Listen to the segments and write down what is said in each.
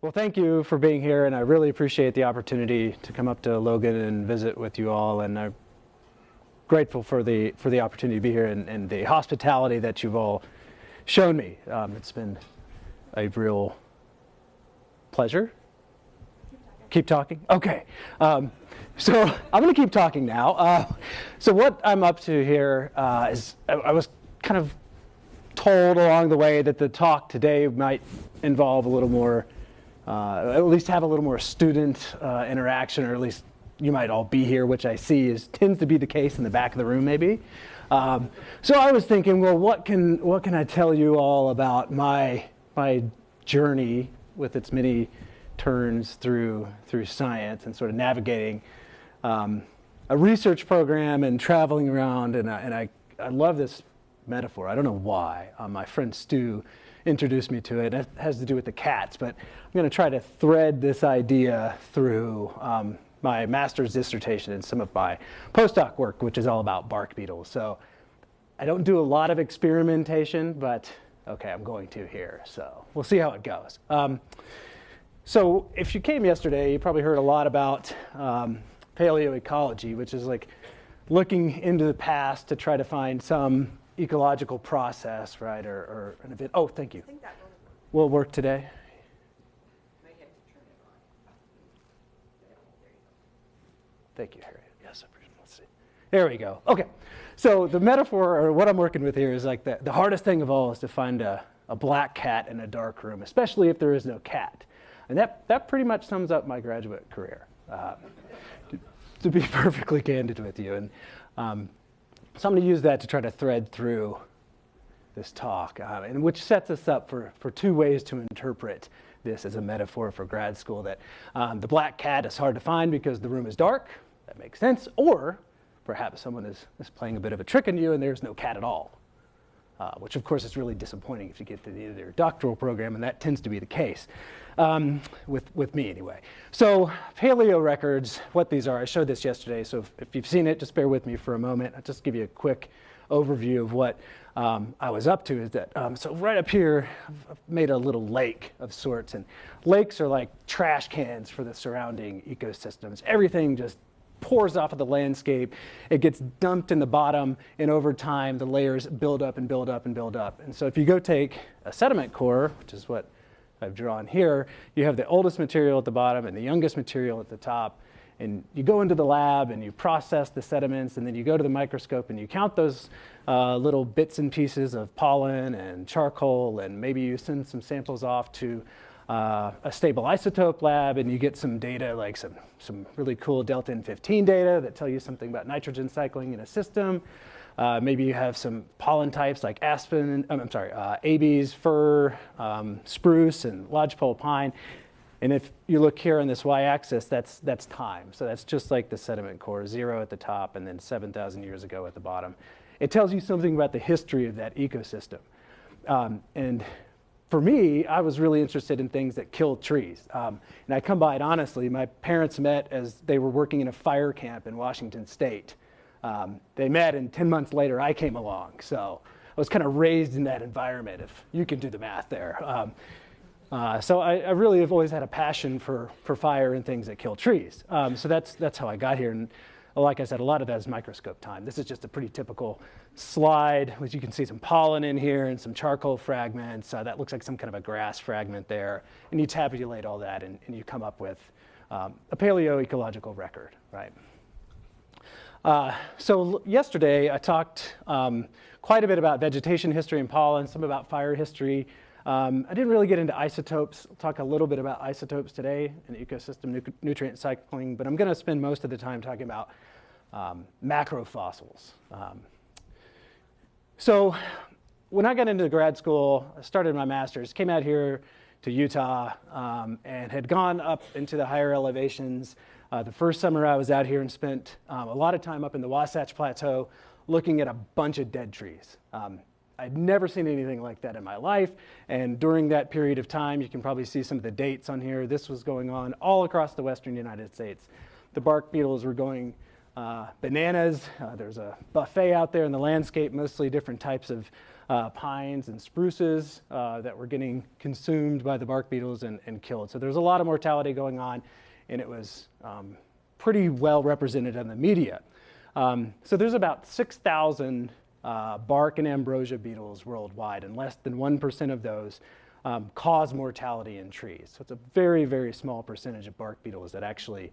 Well, thank you for being here, and I really appreciate the opportunity to come up to Logan and visit with you all, and I'm grateful for the opportunity to be here and the hospitality that you've all shown me. It's been a real pleasure. Keep talking? Okay. So I'm going to keep talking now. So what I'm up to here is I was kind of told along the way that the talk today might involve a little more, at least have a little more student interaction, or at least you might all be here, which I see tends to be the case in the back of the room, maybe. So I was thinking, well, what can I tell you all about my journey with its many turns through science and sort of navigating a research program and traveling around, and I love this metaphor. I don't know why. My friend Stu introduced me to it. It has to do with the cats, but I'm going to try to thread this idea through my master's dissertation and some of my postdoc work, which is all about bark beetles. So I don't do a lot of experimentation, but okay, I'm going to here. So we'll see how it goes. So if you came yesterday, you probably heard a lot about paleoecology, which is like looking into the past to try to find some ecological process, right, or an event. Oh, thank you. I think that will work today. might have to turn it on. There you go. Thank you, Harriet. Yes, I appreciate it. Let's see. There we go. Okay. So the metaphor, or what I'm working with here, is like the hardest thing of all is to find a black cat in a dark room, especially if there is no cat. And that pretty much sums up my graduate career, to be perfectly candid with you. And so I'm going to use that to try to thread through this talk, and which sets us up for two ways to interpret this as a metaphor for grad school, that the black cat is hard to find because the room is dark. That makes sense. Or perhaps someone is playing a bit of a trick on you and there's no cat at all, which of course is really disappointing if you get to the end of their doctoral program, and that tends to be the case with me anyway. So Paleo Records, what these are, I showed this yesterday, so if you've seen it, just bear with me for a moment. I'll just give you a quick overview of what I was up to. Is that so right up here, I've made a little lake of sorts, and lakes are like trash cans for the surrounding ecosystems. Everything just pours off of the landscape. It gets dumped in the bottom, and over time the layers build up and build up and build up. And so if you go take a sediment core, which is what I've drawn here, you have the oldest material at the bottom and the youngest material at the top, and you go into the lab and you process the sediments, and then you go to the microscope and you count those little bits and pieces of pollen and charcoal, and maybe you send some samples off to a stable isotope lab, and you get some data, like some really cool delta N15 data that tell you something about nitrogen cycling in a system. Maybe you have some pollen types like aspen, ABs, fir, spruce, and lodgepole pine. And if you look here on this y-axis, that's time. So that's just like the sediment core, 0 at the top and then 7,000 years ago at the bottom. It tells you something about the history of that ecosystem. And for me, I was really interested in things that kill trees. And I come by it honestly. My parents met as they were working in a fire camp in Washington State. They met, and 10 months later, I came along. So I was kind of raised in that environment, if you can do the math there. So I really have always had a passion for fire and things that kill trees. So that's how I got here. And like I said, a lot of that is microscope time. This is just a pretty typical slide, which you can see some pollen in here and some charcoal fragments. That looks like some kind of a grass fragment there. And you tabulate all that, and you come up with a paleoecological record, right? So yesterday I talked quite a bit about vegetation history and pollen, some about fire history. I didn't really get into isotopes. I'll talk a little bit about isotopes today and ecosystem nutrient cycling, but I'm going to spend most of the time talking about macrofossils. So when I got into grad school, I started my master's, came out here to Utah, and had gone up into the higher elevations. The first summer I was out here and spent a lot of time up in the Wasatch Plateau looking at a bunch of dead trees. I'd never seen anything like that in my life, and during that period of time, you can probably see some of the dates on here. This was going on all across the western United States. The bark beetles were going bananas. There's a buffet out there in the landscape, mostly different types of pines and spruces that were getting consumed by the bark beetles and killed. So there's a lot of mortality going on, and it was pretty well represented in the media. So there's about 6,000 bark and ambrosia beetles worldwide, and less than 1% of those cause mortality in trees. So it's a very, very small percentage of bark beetles that actually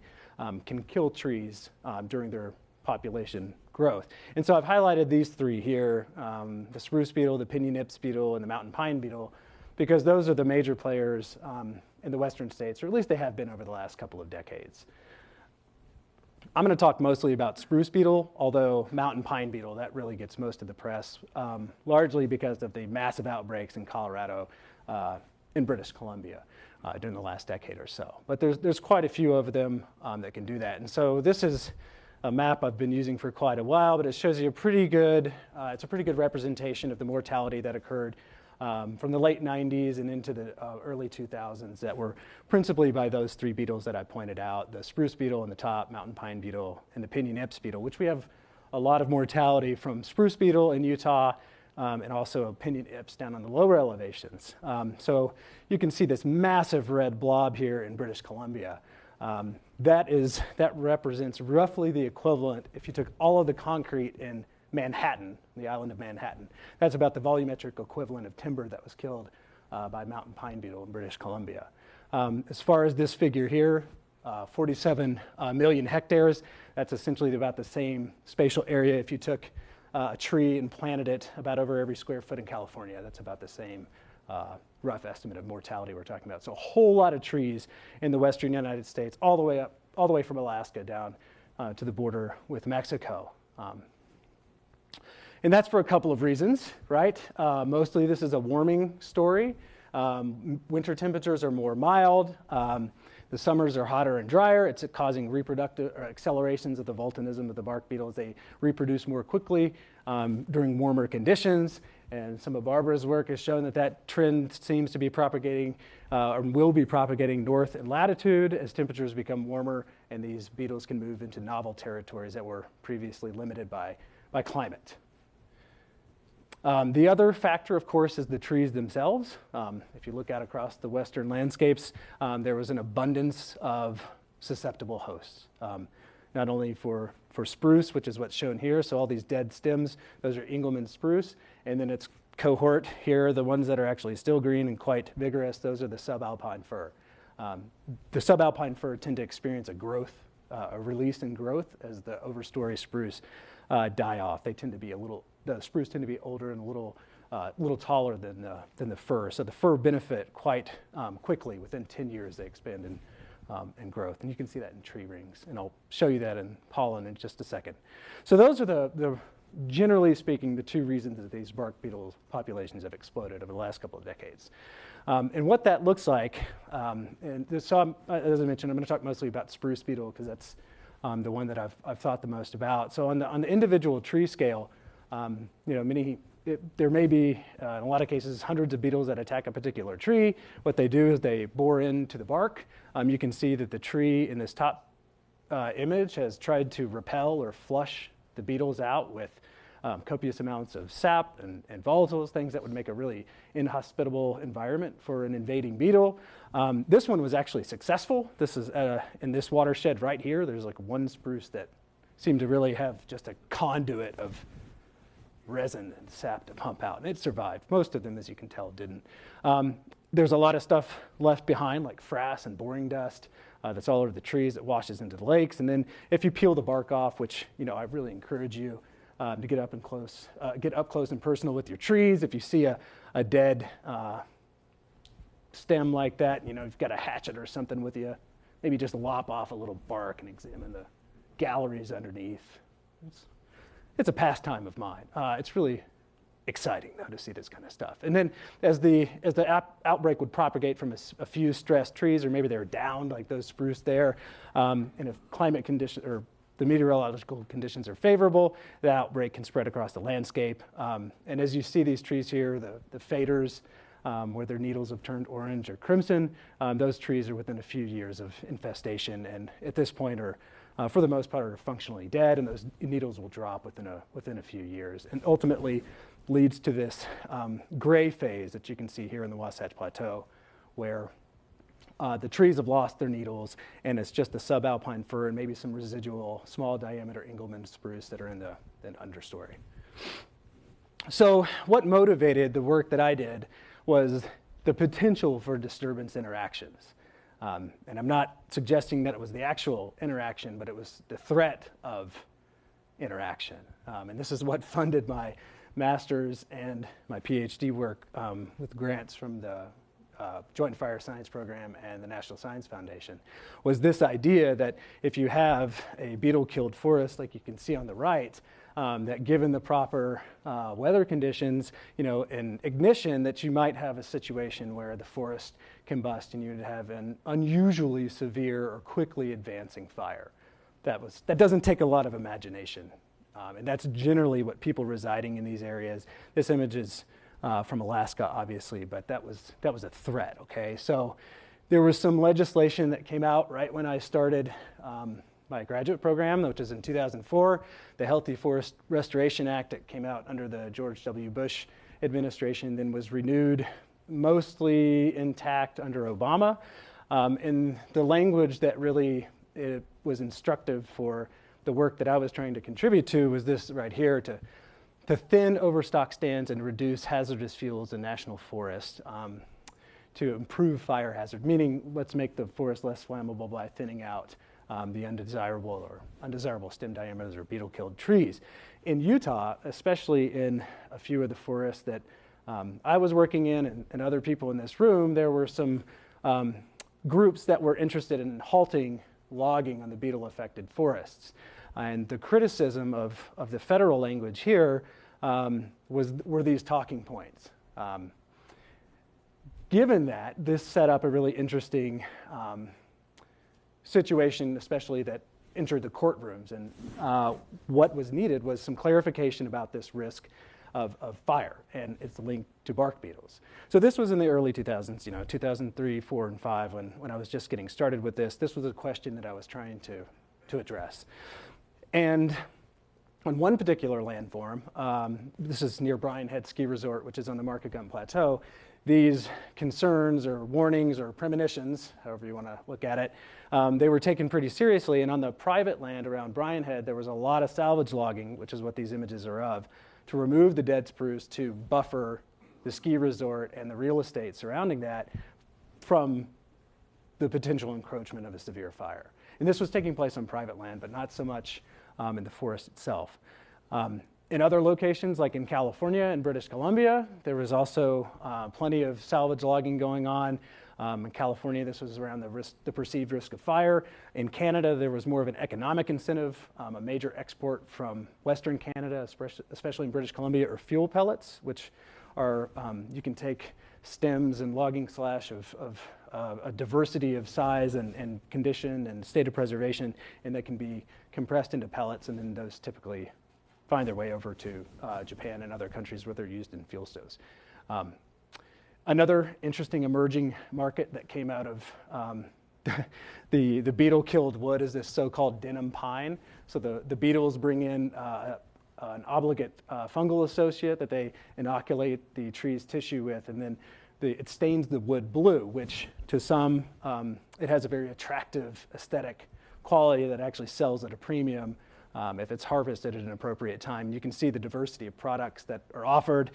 can kill trees during their population growth. And so I've highlighted these three here, the spruce beetle, the pinyon nips beetle, and the mountain pine beetle, because those are the major players in the western states, or at least they have been over the last couple of decades. I'm going to talk mostly about spruce beetle, although mountain pine beetle, that really gets most of the press, largely because of the massive outbreaks in Colorado in British Columbia during the last decade or so. But there's quite a few of them that can do that. And so this is a map I've been using for quite a while, but it shows you it's a pretty good representation of the mortality that occurred from the late 90s and into the early 2000s that were principally by those three beetles that I pointed out, the spruce beetle on the top, mountain pine beetle, and the pinyon nips beetle, which we have a lot of mortality from spruce beetle in Utah and also pinyon nips down on the lower elevations. So you can see this massive red blob here in British Columbia. That represents roughly the equivalent, if you took all of the concrete in Manhattan, the island of Manhattan. That's about the volumetric equivalent of timber that was killed by mountain pine beetle in British Columbia. As far as this figure here, 47 million hectares, that's essentially about the same spatial area if you took a tree and planted it about over every square foot in California. That's about the same rough estimate of mortality we're talking about. So a whole lot of trees in the western United States, all the way from Alaska down to the border with Mexico. And that's for a couple of reasons, right? Mostly this is a warming story. Winter temperatures are more mild. The summers are hotter and drier. It's causing reproductive or accelerations of the volatinism of the bark beetles. They reproduce more quickly during warmer conditions. And some of Barbara's work has shown that trend seems to be propagating or will be propagating north in latitude as temperatures become warmer and these beetles can move into novel territories that were previously limited by climate. The other factor, of course, is the trees themselves. If you look out across the western landscapes, there was an abundance of susceptible hosts, not only for spruce, which is what's shown here, so all these dead stems, those are Engelmann spruce, and then its cohort here, the ones that are actually still green and quite vigorous, those are the subalpine fir. The subalpine fir tend to experience a release in growth as the overstory spruce die off. The spruce tend to be older and a little taller than the fir. So the fir benefit quite quickly. Within 10 years, they expand in growth. And you can see that in tree rings. And I'll show you that in pollen in just a second. So those are generally speaking, the two reasons that these bark beetle populations have exploded over the last couple of decades. And what that looks like, as I mentioned, I'm going to talk mostly about spruce beetle because that's the one that I've thought the most about. So on the individual tree scale, there may be, in a lot of cases, hundreds of beetles that attack a particular tree. What they do is they bore into the bark. You can see that the tree in this top image has tried to repel or flush the beetles out with copious amounts of sap and volatiles, things that would make a really inhospitable environment for an invading beetle. This one was actually successful. This is in this watershed right here. There's like one spruce that seemed to really have just a conduit of resin and sap to pump out, and it survived. Most of them, as you can tell, didn't. There's a lot of stuff left behind, like frass and boring dust that's all over the trees that washes into the lakes. And then if you peel the bark off, which I really encourage you to get up close and personal with your trees. If you see a dead stem like that, you've got a hatchet or something with you, maybe just lop off a little bark and examine the galleries underneath. It's a pastime of mine. It's really exciting, though, to see this kind of stuff. And then as the outbreak would propagate from a few stressed trees, or maybe they were downed, like those spruce there, and if climate conditions or the meteorological conditions are favorable, the outbreak can spread across the landscape. And as you see these trees here, the faders, where their needles have turned orange or crimson, those trees are within a few years of infestation, and at this point are for the most part, are functionally dead, and those needles will drop within a few years, and ultimately leads to this gray phase that you can see here in the Wasatch Plateau, where the trees have lost their needles, and it's just the subalpine fir and maybe some residual small diameter Engelmann spruce that are in the understory. So what motivated the work that I did was the potential for disturbance interactions. And I'm not suggesting that it was the actual interaction, but it was the threat of interaction. And this is what funded my master's and my PhD work with grants from the Joint Fire Science Program and the National Science Foundation, was this idea that if you have a beetle-killed forest, like you can see on the right, that given the proper weather conditions, in ignition, that you might have a situation where the forest combust and you'd have an unusually severe or quickly advancing fire. That doesn't take a lot of imagination. And that's generally what people residing in these areas. This image is from Alaska, obviously, but that was a threat, okay? So there was some legislation that came out right when I started my graduate program, which is in 2004, the Healthy Forest Restoration Act that came out under the George W. Bush administration, then was renewed mostly intact under Obama. And the language that really it was instructive for the work that I was trying to contribute to was this right here, to thin overstock stands and reduce hazardous fuels in national forests to improve fire hazard, meaning let's make the forest less flammable by thinning out the undesirable stem diameters or beetle-killed trees. In Utah, especially in a few of the forests that I was working in and other people in this room, there were some groups that were interested in halting logging on the beetle-affected forests. And the criticism of the federal language here were these talking points. Given that, this set up a really interesting situation, especially that entered the courtrooms. And what was needed was some clarification about this risk of fire and its link to bark beetles. So this was in the early 2000s, 2003, 4, and 5, when I was just getting started with this. This was a question that I was trying to address. And on one particular landform, this is near Bryan Head Ski Resort, which is on the Markagunt Plateau, these concerns or warnings or premonitions, however you want to look at it, they were taken pretty seriously. And on the private land around Bryan Head, there was a lot of salvage logging, which is what these images are of, to remove the dead spruce to buffer the ski resort and the real estate surrounding that from the potential encroachment of a severe fire. And this was taking place on private land, but not so much in the forest itself. In other locations, like in California and British Columbia, there was also plenty of salvage logging going on. In California, this was around the perceived risk of fire. In Canada, there was more of an economic incentive. A major export from Western Canada, especially in British Columbia, are fuel pellets, which are, you can take stems and logging slash of a diversity of size and condition and state of preservation, and they can be compressed into pellets, and then those typically find their way over to Japan and other countries where they're used in fuel stoves. Another interesting emerging market that came out of the beetle-killed wood is this so-called denim pine. So the beetles bring in an obligate fungal associate that they inoculate the tree's tissue with, and then it stains the wood blue, which to some, it has a very attractive aesthetic quality that actually sells at a premium if it's harvested at an appropriate time. You can see the diversity of products that are offered,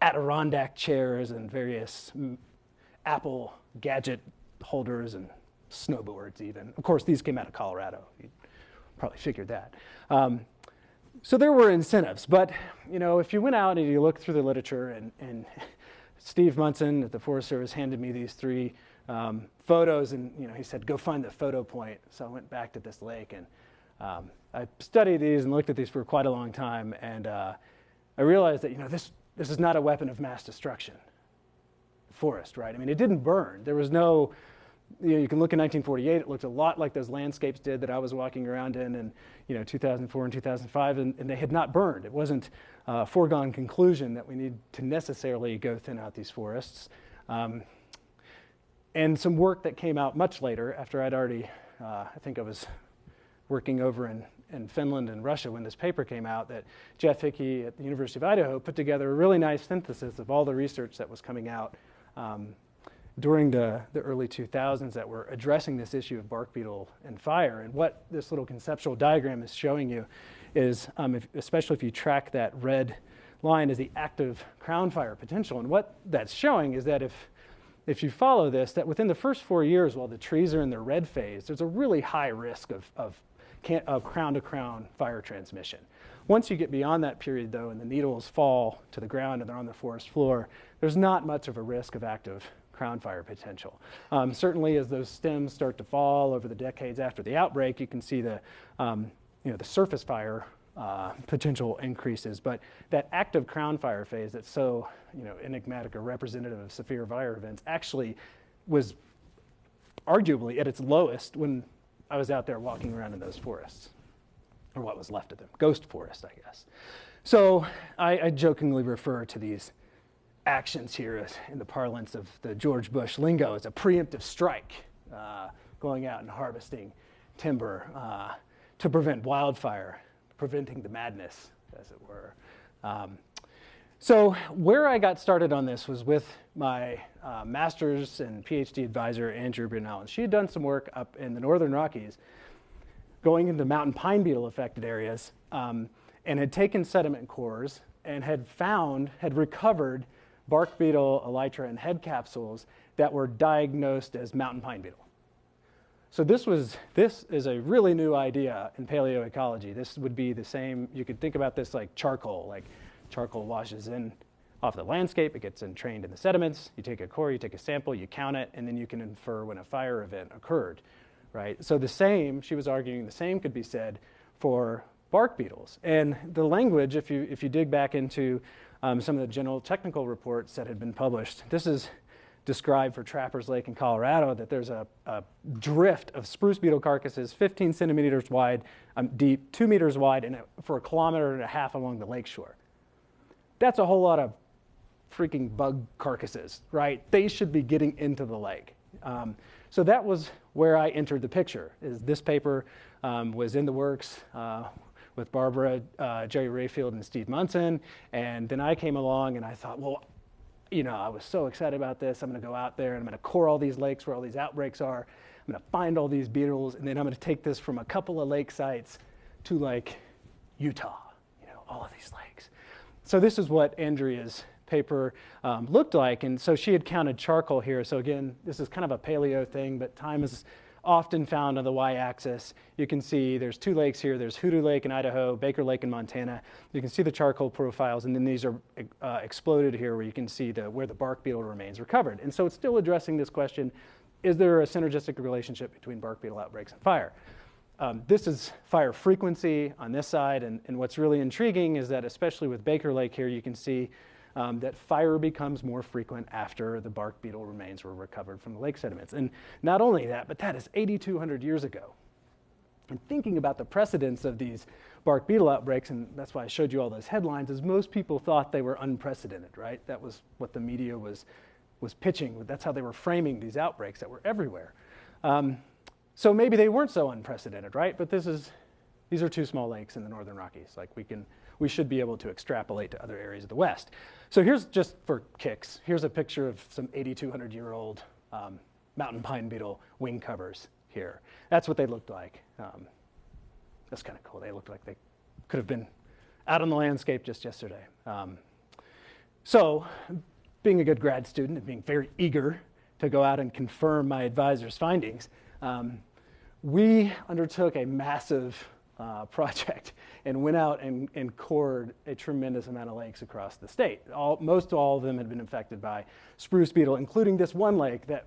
Adirondack chairs and various Apple gadget holders and snowboards even. Of course, these came out of Colorado. You probably figured that. So there were incentives, but if you went out and you looked through the literature, and Steve Munson at the Forest Service handed me these 3 photos, and he said, go find the photo point. So I went back to this lake, and I studied these and looked at these for quite a long time, and I realized that this is not a weapon of mass destruction. The forest, right? I mean, it didn't burn. There was no. You can look in 1948. It looked a lot like those landscapes did that I was walking around in 2004 and 2005, and they had not burned. It wasn't a foregone conclusion that we need to necessarily go thin out these forests. And some work that came out much later, after I'd already, I think I was working over in Finland and Russia when this paper came out, that Jeff Hickey at the University of Idaho put together a really nice synthesis of all the research that was coming out during the early 2000s that were addressing this issue of bark beetle and fire. And what this little conceptual diagram is showing you is, especially if you track that red line, is the active crown fire potential. And what that's showing is that if you follow this, that within the first 4 years while the trees are in their red phase, there's a really high risk of crown-to-crown fire transmission. Once you get beyond that period, though, and the needles fall to the ground and they're on the forest floor, there's not much of a risk of active crown fire potential. Certainly, as those stems start to fall over the decades after the outbreak, you can see the surface fire potential increases. But that active crown fire phase that's so enigmatic or representative of severe fire events actually was arguably at its lowest when I was out there walking around in those forests, or what was left of them, ghost forest, I guess. So I jokingly refer to these actions here as, in the parlance of the George Bush lingo, as a preemptive strike, going out and harvesting timber to prevent wildfire, preventing the madness, as it were. So where I got started on this was with my master's and PhD advisor, Andrew Brunel. And she had done some work up in the Northern Rockies, going into mountain pine beetle affected areas, and had taken sediment cores and had recovered bark beetle, elytra, and head capsules that were diagnosed as mountain pine beetle. So this is a really new idea in paleoecology. This would be the same, you could think about this like charcoal washes in off the landscape, it gets entrained in the sediments, you take a core, you take a sample, you count it, and then you can infer when a fire event occurred, right? So she was arguing the same could be said for bark beetles. And the language, if you dig back into some of the general technical reports that had been published, this is described for Trappers Lake in Colorado, that there's a drift of spruce beetle carcasses 15 centimeters wide, deep, 2 meters wide, and for 1.5 kilometers along the lakeshore. That's a whole lot of freaking bug carcasses, right? They should be getting into the lake. So that was where I entered the picture. This paper was in the works with Barbara, Jerry Rayfield, and Steve Munson. And then I came along and I thought, well, I was so excited about this. I'm going to go out there and I'm going to core all these lakes where all these outbreaks are. I'm going to find all these beetles, and then I'm going to take this from a couple of lake sites to like Utah, all of these lakes. So this is what Andrea's paper looked like. And so she had counted charcoal here. So again, this is kind of a paleo thing, but time is often found on the y-axis. You can see there's 2 lakes here. There's Hoodoo Lake in Idaho, Baker Lake in Montana. You can see the charcoal profiles, and then these are exploded here where you can see where the bark beetle remains recovered. And so it's still addressing this question, is there a synergistic relationship between bark beetle outbreaks and fire? This is fire frequency on this side, and what's really intriguing is that especially with Baker Lake here, you can see that fire becomes more frequent after the bark beetle remains were recovered from the lake sediments. And not only that, but that is 8,200 years ago. And thinking about the precedence of these bark beetle outbreaks, and that's why I showed you all those headlines, is most people thought they were unprecedented, right? That was what the media was pitching. That's how they were framing these outbreaks that were everywhere. So maybe they weren't so unprecedented, right? But these are 2 small lakes in the Northern Rockies. Like we should be able to extrapolate to other areas of the West. So here's, just for kicks, here's a picture of some 8,200-year-old mountain pine beetle wing covers here. That's what they looked like. That's kind of cool. They looked like they could have been out on the landscape just yesterday. So being a good grad student and being very eager to go out and confirm my advisor's findings, we undertook a massive project and went out and cored a tremendous amount of lakes across the state. Most all of them had been infected by spruce beetle, including this one lake that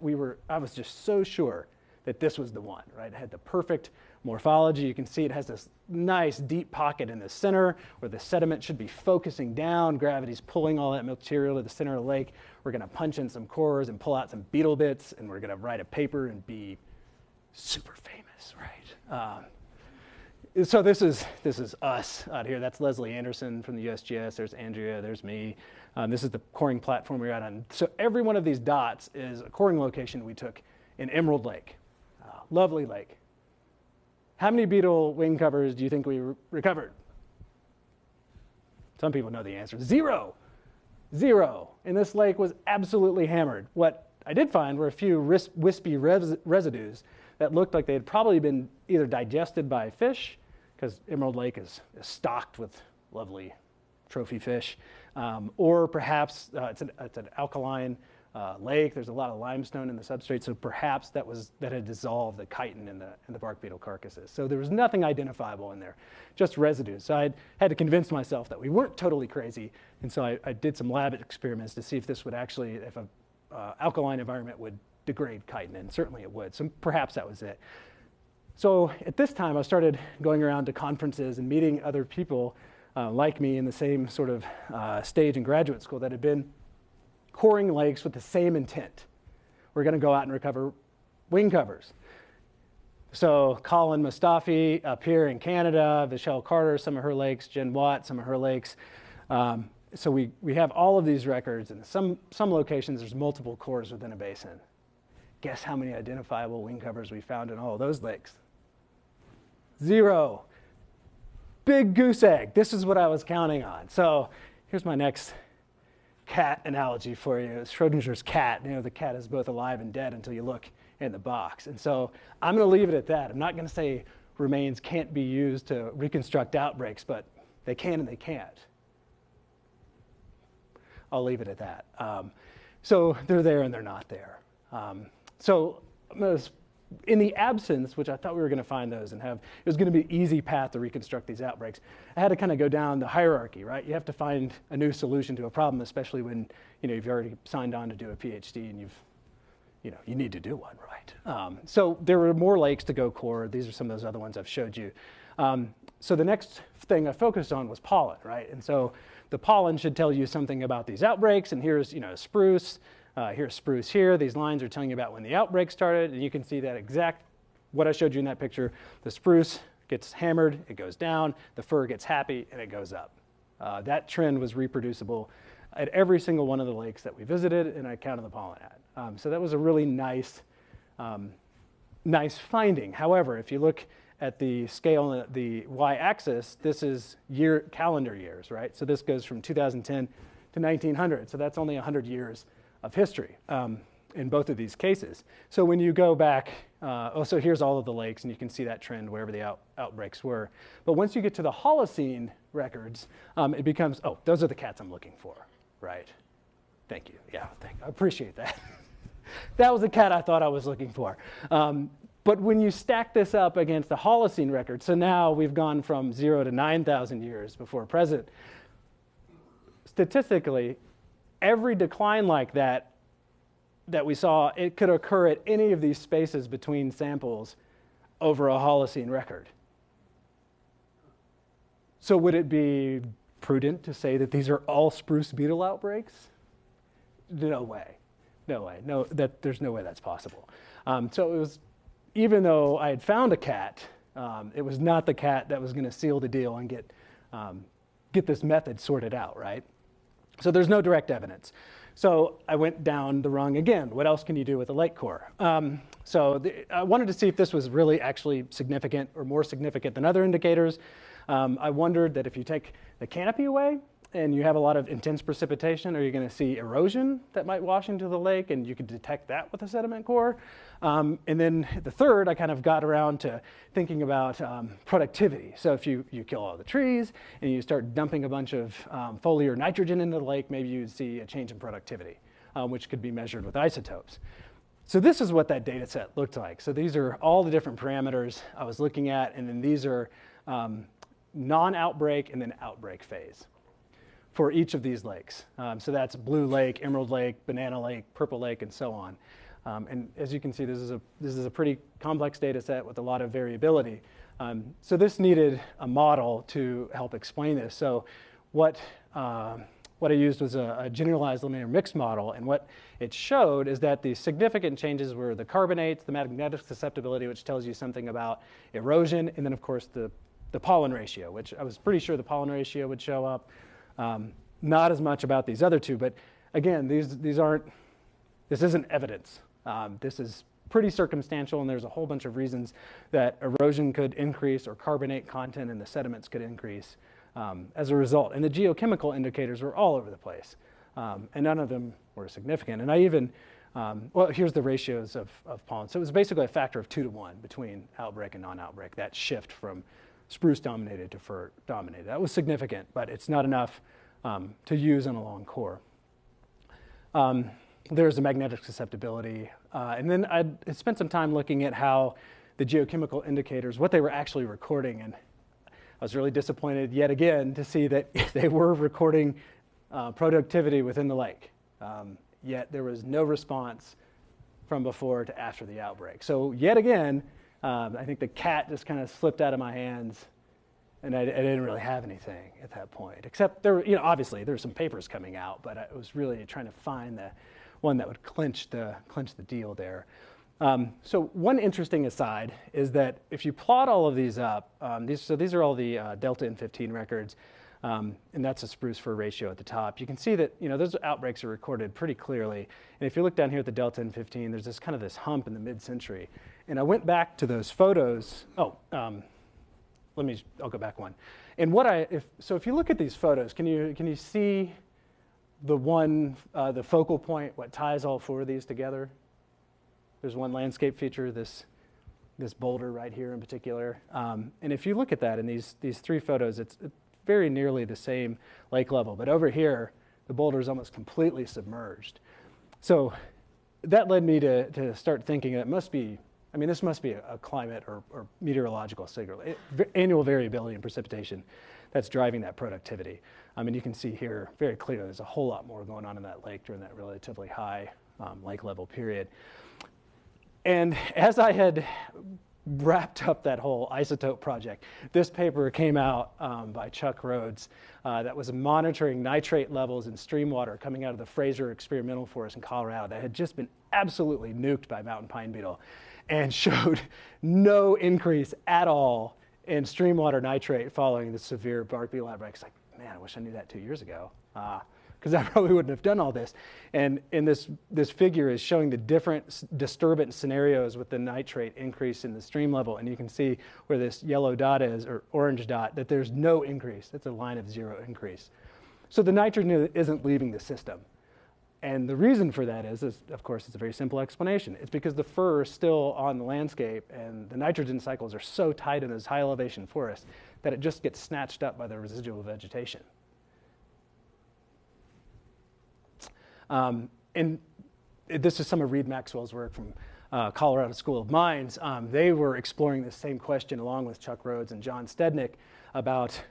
I was just so sure that this was the one, right? It had the perfect morphology. You can see it has this nice deep pocket in the center where the sediment should be focusing down. Gravity's pulling all that material to the center of the lake. We're going to punch in some cores and pull out some beetle bits, and we're going to write a paper and be super famous, right? So this is us out here. That's Leslie Anderson from the USGS. There's Andrea. There's me. This is the coring platform we're out on. So every one of these dots is a coring location we took in Emerald Lake. Lovely lake. How many beetle wing covers do you think we recovered? Some people know the answer. 0. 0. And this lake was absolutely hammered. What I did find were a few wispy residues that looked like they had probably been either digested by fish, because Emerald Lake is stocked with lovely trophy fish, or perhaps it's an alkaline lake. There's a lot of limestone in the substrate, so perhaps that had dissolved the chitin in the bark beetle carcasses. So there was nothing identifiable in there, just residues. So I had to convince myself that we weren't totally crazy, and so I did some lab experiments to see if this would actually, if a alkaline environment would degrade chitin, and certainly it would. So perhaps that was it. So at this time, I started going around to conferences and meeting other people like me in the same sort of stage in graduate school that had been coring lakes with the same intent. We're going to go out and recover wing covers. So Colin Mustafi up here in Canada, Vishal Carter, some of her lakes, Jen Watt, some of her lakes. So we have all of these records, and some locations there's multiple cores within a basin. Guess how many identifiable wing covers we found in all of those lakes? 0. Big goose egg. This is what I was counting on. So here's my next cat analogy for you. It's Schrodinger's cat. You know, the cat is both alive and dead until you look in the box. And so I'm going to leave it at that. I'm not going to say remains can't be used to reconstruct outbreaks, but they can and they can't. I'll leave it at that. So they're there and they're not there. So in the absence, which I thought we were going to find those and have, it was going to be an easy path to reconstruct these outbreaks. I had to kind of go down the hierarchy, right? You have to find a new solution to a problem, especially when you've already signed on to do a PhD and you need to do one, right? So there were more lakes to go core. These are some of those other ones I've showed you. So the next thing I focused on was pollen, right? And so the pollen should tell you something about these outbreaks. And here's spruce. Here's spruce here. These lines are telling you about when the outbreak started, and you can see that exact, what I showed you in that picture. The spruce gets hammered, it goes down, the fir gets happy, and it goes up. That trend was reproducible at every single one of the lakes that we visited, and I counted the pollen at. So that was a really nice finding. However, if you look at the scale on the y-axis, this is calendar years, right? So this goes from 2010 to 1900, so that's only 100 years of history in both of these cases. So when you go back, so here's all of the lakes, and you can see that trend wherever the outbreaks were. But once you get to the Holocene records, it becomes, those are the cats I'm looking for, right? Thank you. Yeah, I appreciate that. That was the cat I thought I was looking for. But when you stack this up against the Holocene record, so now we've gone from 0 to 9,000 years before present, statistically, every decline like that we saw, it could occur at any of these spaces between samples over a Holocene record. So would it be prudent to say that these are all spruce beetle outbreaks? No way. No way. No, there's no way that's possible. So it was, even though I had found a cat, it was not the cat that was going to seal the deal and get this method sorted out, right? So there's no direct evidence. So I went down the rung again. What else can you do with a lake core? I wanted to see if this was really actually significant or more significant than other indicators. I wondered that if you take the canopy away and you have a lot of intense precipitation, are you going to see erosion that might wash into the lake, and you could detect that with a sediment core? And then the third, I kind of got around to thinking about productivity. So if you kill all the trees and you start dumping a bunch of foliar nitrogen into the lake, maybe you'd see a change in productivity, which could be measured with isotopes. So this is what that data set looked like. So these are all the different parameters I was looking at, and then these are non-outbreak and then outbreak phase for each of these lakes. So that's Blue Lake, Emerald Lake, Banana Lake, Purple Lake, and so on. And as you can see, this is a pretty complex data set with a lot of variability. So this needed a model to help explain this. So what I used was a generalized linear mixed model, and what it showed is that the significant changes were the carbonates, the magnetic susceptibility, which tells you something about erosion, and then of course the pollen ratio, which I was pretty sure the pollen ratio would show up. Not as much about these other two, but again, this isn't evidence. This is pretty circumstantial, and there's a whole bunch of reasons that erosion could increase or carbonate content in the sediments could increase as a result. And the geochemical indicators were all over the place, and none of them were significant. And I even, well, here's the ratios of pollen. So it was basically a factor of 2 to 1 between outbreak and non-outbreak, that shift from spruce dominated to fir dominated. That was significant, but it's not enough to use in a long core. There's the magnetic susceptibility. And then I spent some time looking at how the geochemical indicators, what they were actually recording. And I was really disappointed yet again to see that they were recording productivity within the lake. Yet there was no response from before to after the outbreak. So yet again, I think the cat just kind of slipped out of my hands, and I didn't really have anything at that point. Except there, obviously there's some papers coming out, but I was really trying to find the one that would clinch the deal there. So one interesting aside is that if you plot all of these up, these are all the Delta N15 records, and that's a spruce fir ratio at the top. You can see that those outbreaks are recorded pretty clearly. And if you look down here at the Delta N15, there's this kind of this hump in the mid-century. And I went back to those photos. Oh, I'll go back one. And if you look at these photos, can you see the focal point, what ties all 4 of these together? There's one landscape feature, this boulder right here in particular. And if you look at that in these 3 photos, it's very nearly the same lake level. But over here, the boulder is almost completely submerged. So that led me to start thinking that this must be a climate or meteorological signal, annual variability in precipitation that's driving that productivity. And you can see here very clearly there's a whole lot more going on in that lake during that relatively high lake level period. And as I had wrapped up that whole isotope project, this paper came out by Chuck Rhodes that was monitoring nitrate levels in stream water coming out of the Fraser Experimental Forest in Colorado that had just been absolutely nuked by mountain pine beetle, and showed no increase at all in stream water nitrate following the severe bark beetle outbreak. It's like, man, I wish I knew that 2 years ago, because I probably wouldn't have done all this. And this figure is showing the different disturbance scenarios with the nitrate increase in the stream level. And you can see where this yellow dot is, or orange dot, that there's no increase. That's a line of 0 increase. So the nitrogen isn't leaving the system. And the reason for that is, of course, it's a very simple explanation. It's because the fir is still on the landscape, and the nitrogen cycles are so tight in those high elevation forests that it just gets snatched up by the residual vegetation. And this is some of Reed Maxwell's work from Colorado School of Mines. They were exploring this same question along with Chuck Rhodes and John Stednick about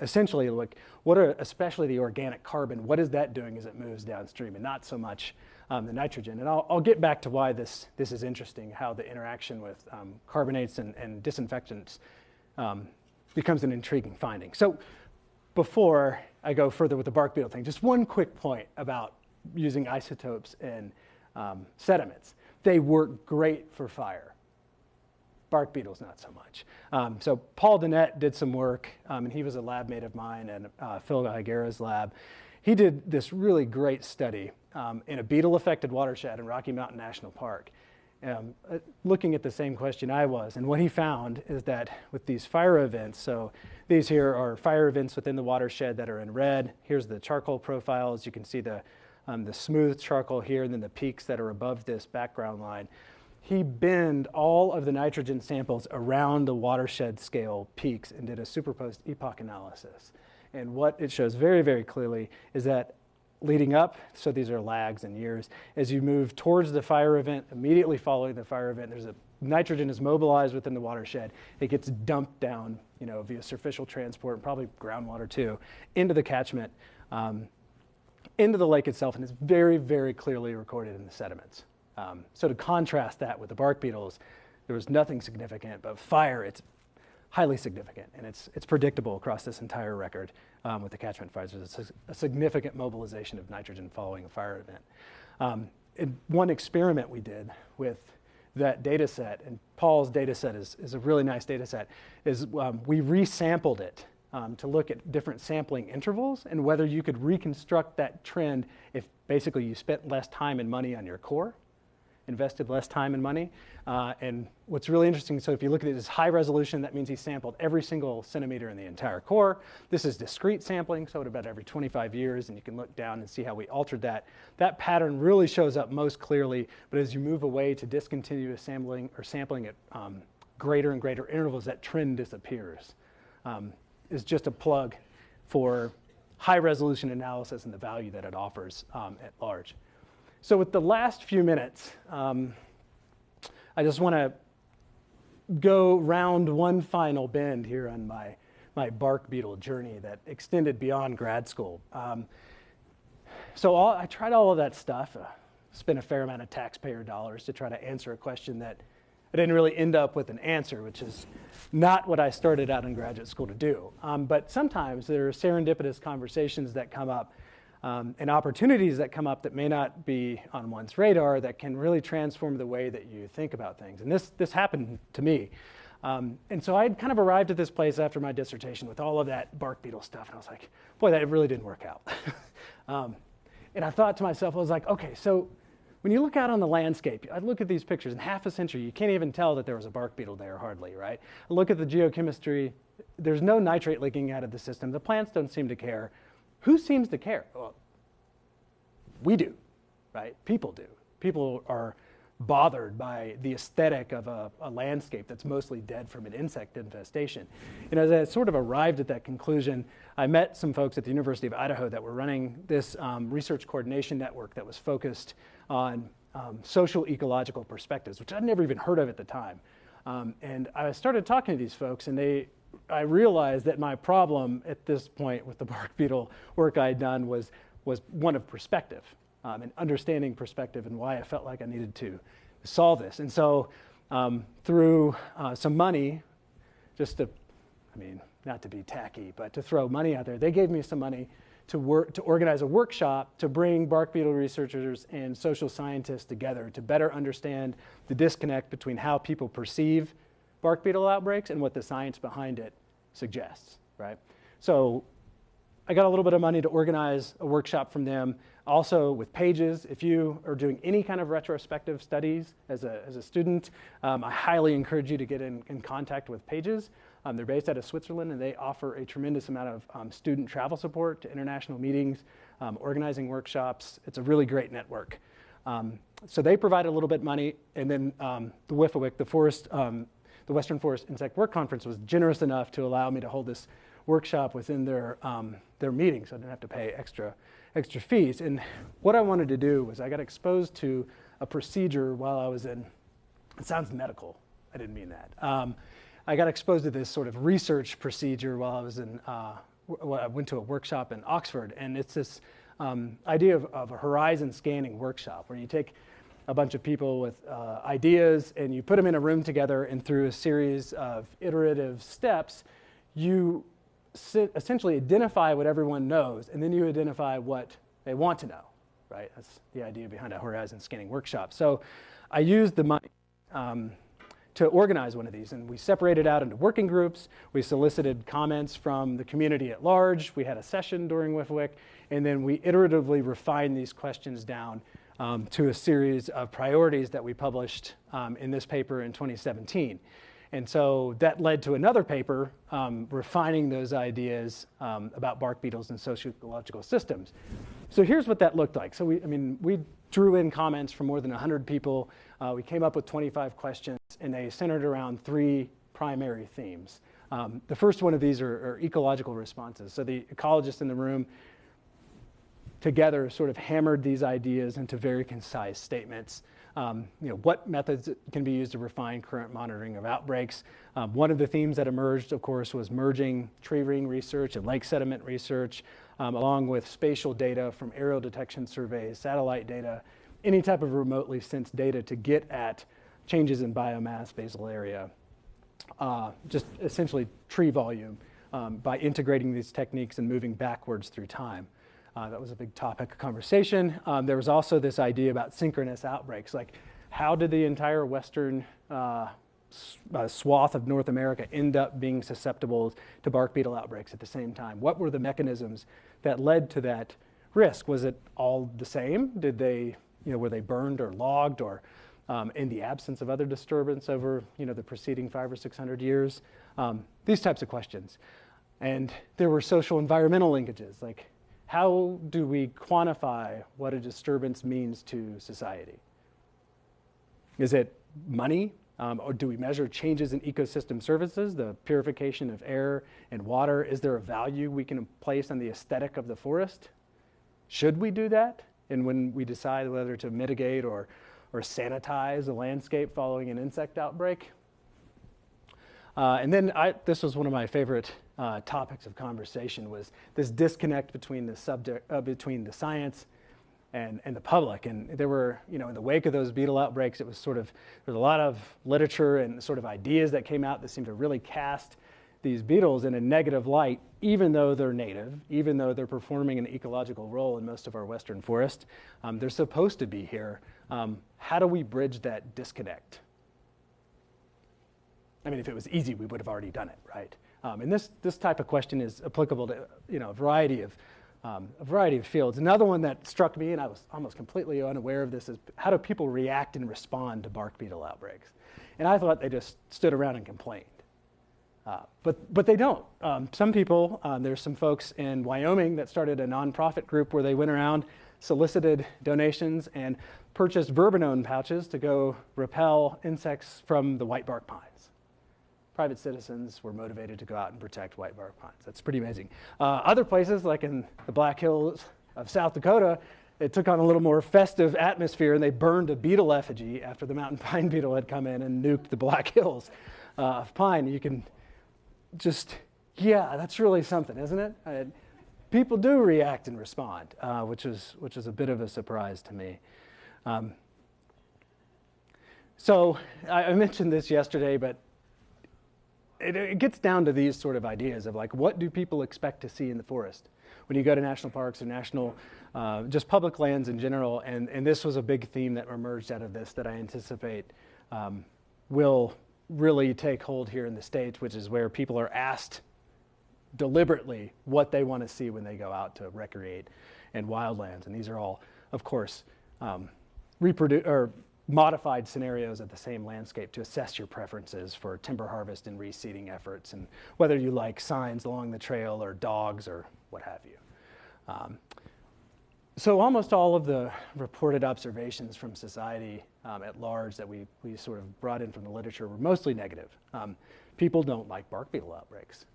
essentially like especially the organic carbon, what is that doing as it moves downstream, and not so much the nitrogen. And I'll get back to why this is interesting, how the interaction with carbonates and disinfectants becomes an intriguing finding. So before I go further with the bark beetle thing, just one quick point about using isotopes in sediments. They work great for fire. Bark beetles, not so much. So Paul Dennett did some work, and he was a lab mate of mine and Phil Higuera's lab. He did this really great study in a beetle-affected watershed in Rocky Mountain National Park, looking at the same question I was. And what he found is that with these fire events, so these here are fire events within the watershed that are in red. Here's the charcoal profiles. You can see the smooth charcoal here, and then the peaks that are above this background line. He binned all of the nitrogen samples around the watershed scale peaks and did a superposed epoch analysis. And what it shows very, very clearly is that leading up, so these are lags in years, as you move towards the fire event, immediately following the fire event, nitrogen is mobilized within the watershed. It gets dumped down, via surficial transport, and probably groundwater too, into the catchment, into the lake itself, and it's very, very clearly recorded in the sediments. So to contrast that with the bark beetles, there was nothing significant, but fire, it's highly significant, and it's predictable across this entire record with the catchment fires. There's a significant mobilization of nitrogen following a fire event. In one experiment we did with that data set, and Paul's data set is a really nice data set, is we resampled it to look at different sampling intervals and whether you could reconstruct that trend if basically you spent less time and money on your core. invested less time and money. And what's really interesting, so if you look at it as high resolution, that means he sampled every single centimeter in the entire core. This is discrete sampling, so about every 25 years, and you can look down and see how we altered that. That pattern really shows up most clearly, but as you move away to discontinuous sampling or sampling at greater and greater intervals, that trend disappears. Is just a plug for high resolution analysis and the value that it offers at large. So with the last few minutes, I just want to go round one final bend here on my bark beetle journey that extended beyond grad school. So I tried all of that stuff, spent a fair amount of taxpayer dollars to try to answer a question that I didn't really end up with an answer, which is not what I started out in graduate school to do. But sometimes there are serendipitous conversations that come up and opportunities that come up that may not be on one's radar that can really transform the way that you think about things. And this happened to me. And so I'd kind of arrived at this place after my dissertation with all of that bark beetle stuff. And I was like, boy, that really didn't work out. And I thought to myself, I was like, okay, so when you look out on the landscape, I look at these pictures, in half a century, you can't even tell that there was a bark beetle there, hardly, right? I look at the geochemistry, there's no nitrate leaking out of the system. The plants don't seem to care. Who seems to care? Well, we do, right? People do. People are bothered by the aesthetic of a landscape that's mostly dead from an insect infestation. And as I sort of arrived at that conclusion, I met some folks at the University of Idaho that were running this research coordination network that was focused on social ecological perspectives, which I'd never even heard of at the time. And I started talking to these folks, and I realized that my problem at this point with the bark beetle work I'd done was one of perspective. And understanding perspective and why I felt like I needed to solve this. And so through some money, not to be tacky, but to throw money out there, they gave me some money to organize a workshop to bring bark beetle researchers and social scientists together to better understand the disconnect between how people perceive bark beetle outbreaks and what the science behind it suggests, right? So I got a little bit of money to organize a workshop from them. Also with Pages, if you are doing any kind of retrospective studies as a student, I highly encourage you to get in contact with Pages. They're based out of Switzerland, and they offer a tremendous amount of student travel support to international meetings, organizing workshops. It's a really great network. So they provide a little bit of money, and then the WFOIC, the Western Forest Insect Work Conference, was generous enough to allow me to hold this workshop within their meeting, so I didn't have to pay extra fees. And what I wanted to do was I got exposed to a procedure while I was in, it sounds medical, I didn't mean that. I got exposed to this sort of research procedure while I was in, I went to a workshop in Oxford, and it's this idea of a horizon scanning workshop where you take a bunch of people with ideas and you put them in a room together, and through a series of iterative steps, you essentially identify what everyone knows, and then you identify what they want to know, right? That's the idea behind a horizon scanning workshop. So I used the money to organize one of these, and we separated out into working groups. We solicited comments from the community at large. We had a session during WFOIC, and then we iteratively refined these questions down to a series of priorities that we published in this paper in 2017. And so that led to another paper refining those ideas about bark beetles and socioecological systems. So here's what that looked like. So we drew in comments from more than 100 people. We came up with 25 questions, and they centered around 3 primary themes. The first one of these are ecological responses. So the ecologists in the room together sort of hammered these ideas into very concise statements. What methods can be used to refine current monitoring of outbreaks. One of the themes that emerged, of course, was merging tree ring research and lake sediment research, along with spatial data from aerial detection surveys, satellite data, any type of remotely sensed data to get at changes in biomass, basal area, just essentially tree volume by integrating these techniques and moving backwards through time. That was a big topic of conversation. There was also this idea about synchronous outbreaks, like how did the entire western swath of North America end up being susceptible to bark beetle outbreaks at the same time? What were the mechanisms that led to that risk? Was it all the same? Did they, were they burned or logged, or in the absence of other disturbance over the preceding 500 or 600 years? These types of questions. And there were social environmental linkages, like how do we quantify what a disturbance means to society? Is it money? Or do we measure changes in ecosystem services, the purification of air and water? Is there a value we can place on the aesthetic of the forest? Should we do that? And when we decide whether to mitigate or sanitize a landscape following an insect outbreak? And then this was one of my favorite topics of conversation, was this disconnect between between the science and the public. And there were, in the wake of those beetle outbreaks, it was there's a lot of literature and sort of ideas that came out that seemed to really cast these beetles in a negative light, even though they're native, even though they're performing an ecological role in most of our western forest. They're supposed to be here. How do we bridge that disconnect? I mean, if it was easy, we would have already done it, right? And this type of question is applicable to a variety of fields. Another one that struck me, and I was almost completely unaware of this, is how do people react and respond to bark beetle outbreaks? And I thought they just stood around and complained. But they don't. Some people, there's some folks in Wyoming that started a nonprofit group where they went around, solicited donations, and purchased verbenone pouches to go repel insects from the whitebark pines. Private citizens were motivated to go out and protect whitebark pines. That's pretty amazing. Other places, like in the Black Hills of South Dakota, it took on a little more festive atmosphere, and they burned a beetle effigy after the mountain pine beetle had come in and nuked the Black Hills of pine. You can that's really something, isn't it? People do react and respond, which is a bit of a surprise to me. So I mentioned this yesterday, but it gets down to these sort of ideas of like, what do people expect to see in the forest when you go to national parks or national, just public lands in general? And this was a big theme that emerged out of this that I anticipate will really take hold here in the States, which is where people are asked deliberately what they want to see when they go out to recreate in wildlands. And these are all, of course, modified scenarios of the same landscape to assess your preferences for timber harvest and reseeding efforts, and whether you like signs along the trail or dogs or what have you. So almost all of the reported observations from society at large that we sort of brought in from the literature were mostly negative. People don't like bark beetle outbreaks.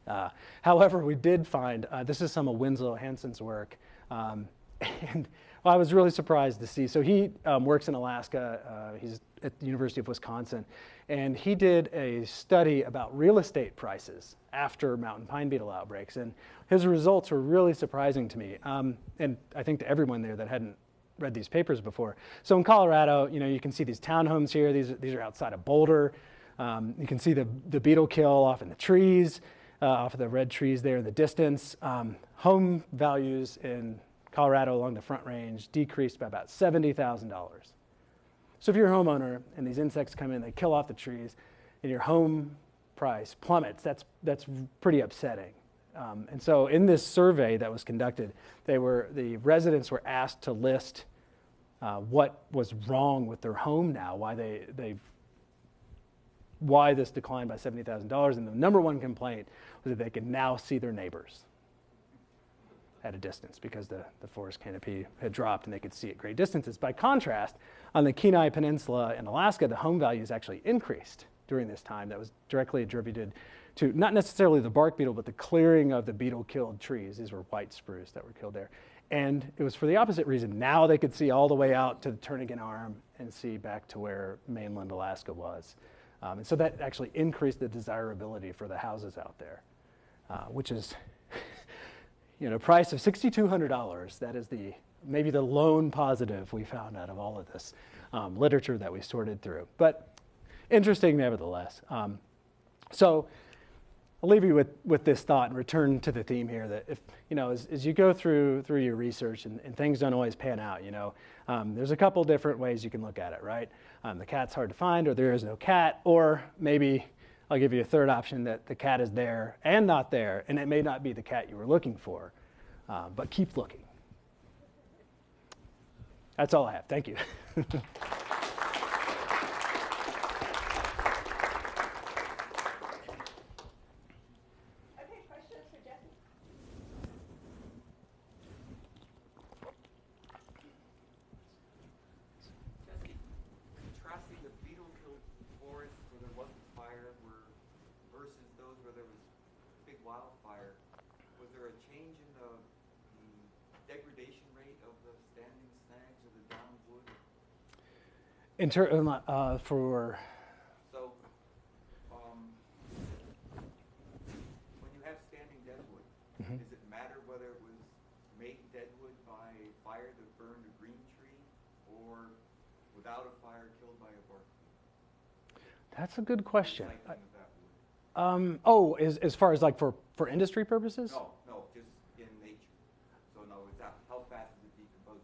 However, we did find, this is some of Winslow Hansen's work, and I was really surprised to see. So he works in Alaska. He's at the University of Wisconsin. And he did a study about real estate prices after mountain pine beetle outbreaks. And his results were really surprising to me. And I think to everyone there that hadn't read these papers before. So in Colorado, you can see these townhomes here. These are outside of Boulder. You can see the beetle kill off in the trees, off of the red trees there in the distance. Home values in Colorado along the Front Range decreased by about $70,000. So if you're a homeowner and these insects come in, they kill off the trees, and your home price plummets, that's pretty upsetting. And so in this survey that was conducted, the residents were asked to list what was wrong with their home now, why this declined by $70,000. And the number one complaint was that they could now see their neighbors at a distance because the forest canopy had dropped and they could see at great distances. By contrast, on the Kenai Peninsula in Alaska, the home values actually increased during this time. That was directly attributed to not necessarily the bark beetle, but the clearing of the beetle-killed trees. These were white spruce that were killed there. And it was for the opposite reason. Now they could see all the way out to the Turnagain Arm and see back to where mainland Alaska was. And so that actually increased the desirability for the houses out there, which is price of $6,200. That is maybe the lone positive we found out of all of this literature that we sorted through. But interesting nevertheless. So I'll leave you with this thought and return to the theme here that if, as you go through your research and things don't always pan out, there's a couple different ways you can look at it, right? The cat's hard to find, or there is no cat, or maybe I'll give you a third option that the cat is there and not there, and it may not be the cat you were looking for, but keep looking. That's all I have. Thank you. versus those where there was big wildfire, was there a change in the degradation rate of the standing snags or the down wood? For So, when you have standing deadwood, Mhm. does it matter whether it was made deadwood by fire that burned a green tree or without a fire killed by a bark tree? that's a good question. Recycling of that wood. Oh, as far as like for industry purposes? No, just in nature. So no, it's not, how fast does it decompose?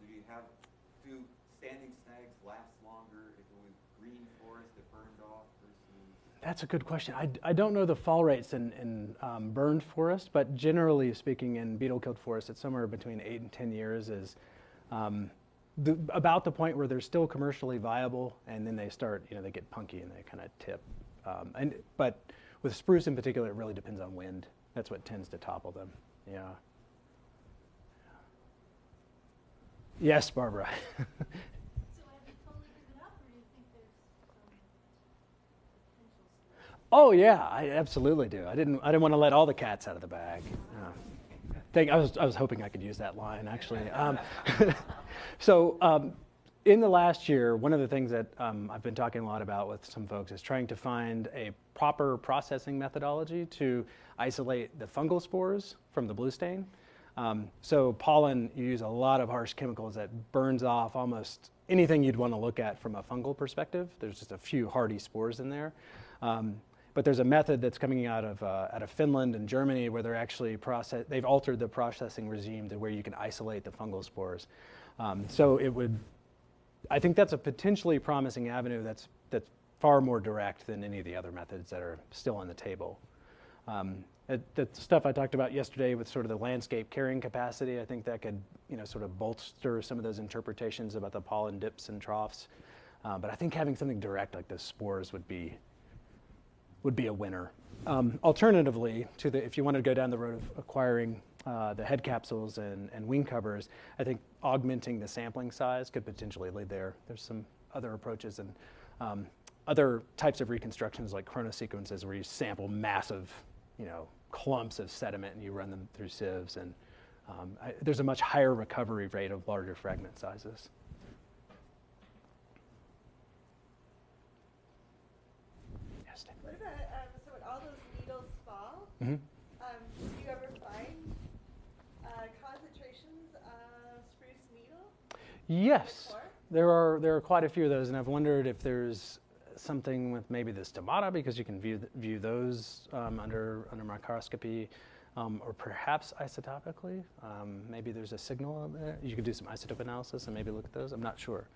Do standing snags last longer if it was green forest that burned off versus? That's a good question. I don't know the fall rates in burned forest, but generally speaking, in beetle-killed forest, it's somewhere between 8 and 10 years is about the point where they're still commercially viable, and then they start, they get punky and they kind of tip. But with spruce in particular, it really depends on wind. That's what tends to topple them. Yeah. Yes, Barbara. So have you totally given up, or do you think there's some potential still? Oh yeah, I absolutely do. I didn't want to let all the cats out of the bag. I was hoping I could use that line actually. So in the last year, one of the things that I've been talking a lot about with some folks is trying to find a proper processing methodology to isolate the fungal spores from the blue stain. So pollen, you use a lot of harsh chemicals that burns off almost anything you'd want to look at from a fungal perspective. There's just a few hardy spores in there. But there's a method that's coming out of Finland and Germany where they've altered the processing regime to where you can isolate the fungal spores. I think that's a potentially promising avenue that's far more direct than any of the other methods that are still on the table. The stuff I talked about yesterday with sort of the landscape carrying capacity, I think that could, sort of bolster some of those interpretations about the pollen dips and troughs. But I think having something direct like the spores would be a winner. Alternatively, if you want to go down the road of acquiring the head capsules and wing covers, I think augmenting the sampling size could potentially lead there. There's some other approaches and other types of reconstructions like chronosequences where you sample massive, clumps of sediment and you run them through sieves, and there's a much higher recovery rate of larger fragment sizes. Yes, Dave. What about, so when all those needles fall, Mm-hmm. do you ever find concentrations of spruce needle? Yes, there are quite a few of those, and I've wondered if there's something with maybe the stomata, because you can view those under microscopy, or perhaps isotopically. Maybe there's a signal there. You could do some isotope analysis and maybe look at those. I'm not sure.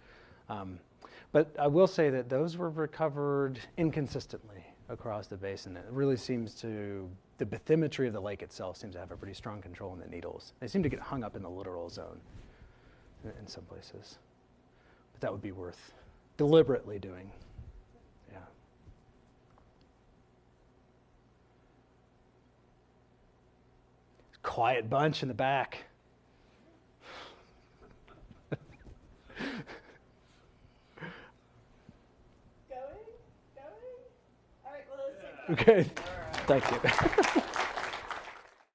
But I will say that those were recovered inconsistently across the basin. It really seems the bathymetry of the lake itself seems to have a pretty strong control in the needles. They seem to get hung up in the littoral zone in some places. But that would be worth deliberately doing. Yeah. Quiet bunch in the back. Going? All right, well, let's take Okay, thank you.